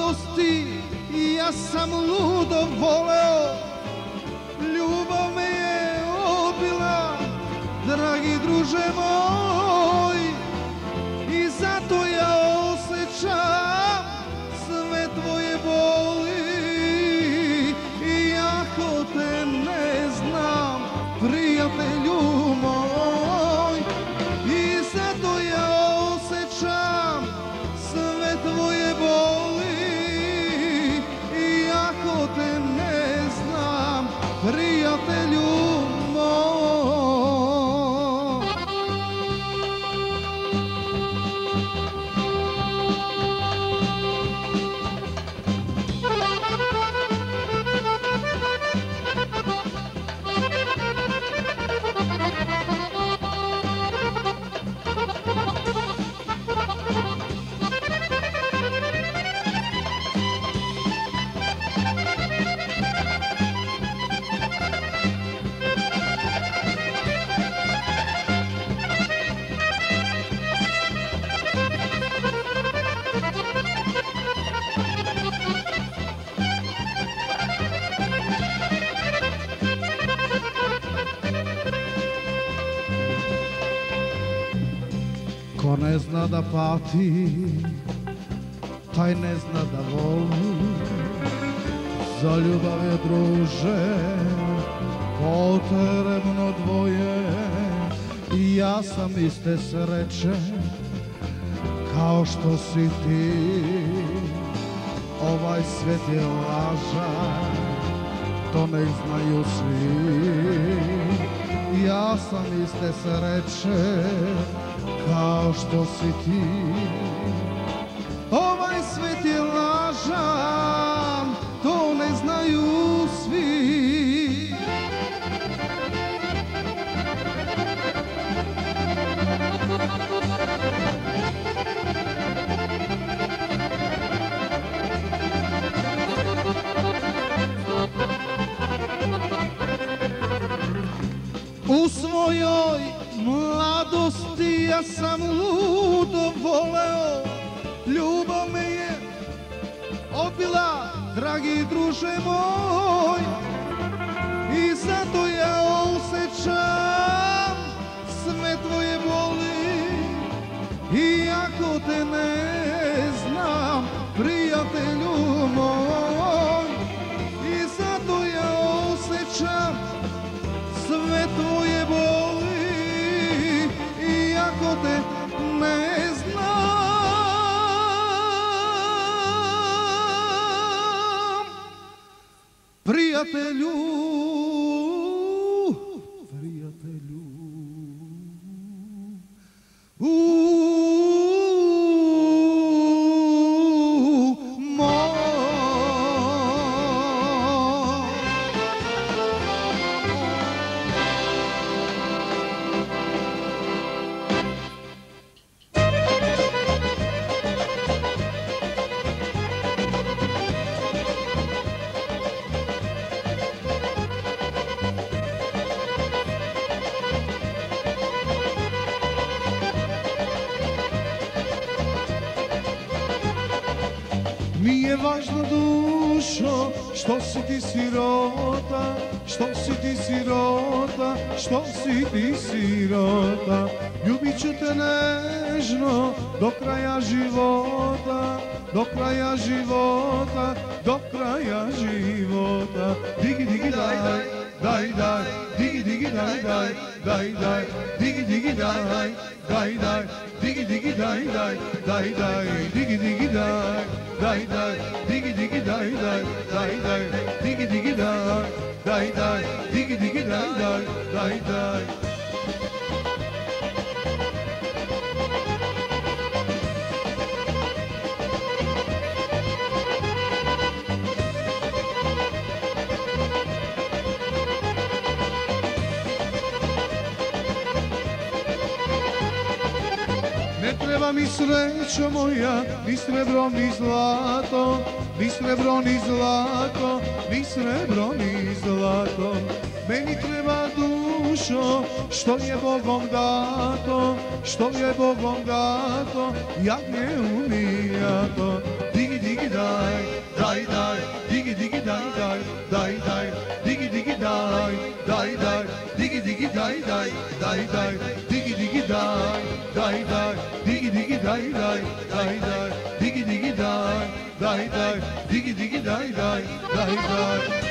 mladosti ja sam ludo voleo, ljubav me je obila, dragi druže moj, i zato ja osjećam sve tvoje boli, iako te ne znam, prijatelju moj, i zato ja osjećam sve tvoje boli, iako te ne znam, prijatelju moj. Ko ne zna da pati, taj ne zna da voli. Za ljubav je, druže, potrebno dvoje. I ja sam iste sreće kao što si ti. Ovaj svet je lažan, to ne znaju svi. Ja sam iste sreće kao što si ti. Ovaj svet je lažan, to ne znaju svi. U svojoj mladosti ja sam ludo voleo, ljubav me je odbila, dragi druže moj, i zato ja osjećam sve tvoje boli, iako te ne znam, prijatelju moj, i zato ja osjećam sve tvoje boli, iako te ne znam, prijatelju, prijatelju. Nije važno, dušo, što si ti sirota, što si ti sirota, što si ti sirota. Ljubit ću te nežno do kraja života, do kraja života, do kraja života. Digi digi daj, daj daj, digi digi daj daj, daj daj, digi digi daj, daj daj, digi digi daj daj, daj daj, digi digi daj. Daj daj, digi digi daj daj, daj daj, digi digi daj, daj daj, digi digi daj daj, daj daj. Ne treba mi srećo moja, ni srebro ni zlato, ni srebro ni zlato, ni srebro ni zlato. Meni treba dušo, što je Bogom dato, što je Bogom dato, jak ne umijato. Digi digi daj, daj, digi digi daj, daj daj, digi digi daj daj, daj daj, digi digi daj, daj daj, digi digi daj daj, daj daj.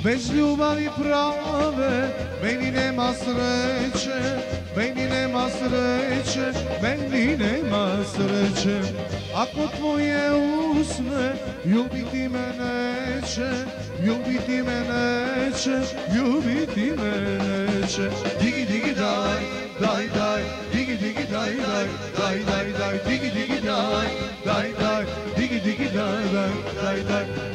Bez ljubavi prave, meni nema sreće, meni nema sreće, meni nema sreće. Ako tvoje usne ljubiti me neće, ljubiti me neće, ljubiti me neće. Digi digi daj, daj daj, digi digi daj daj, daj daj daj, digi digi daj, daj daj, digi digi daj daj, daj daj.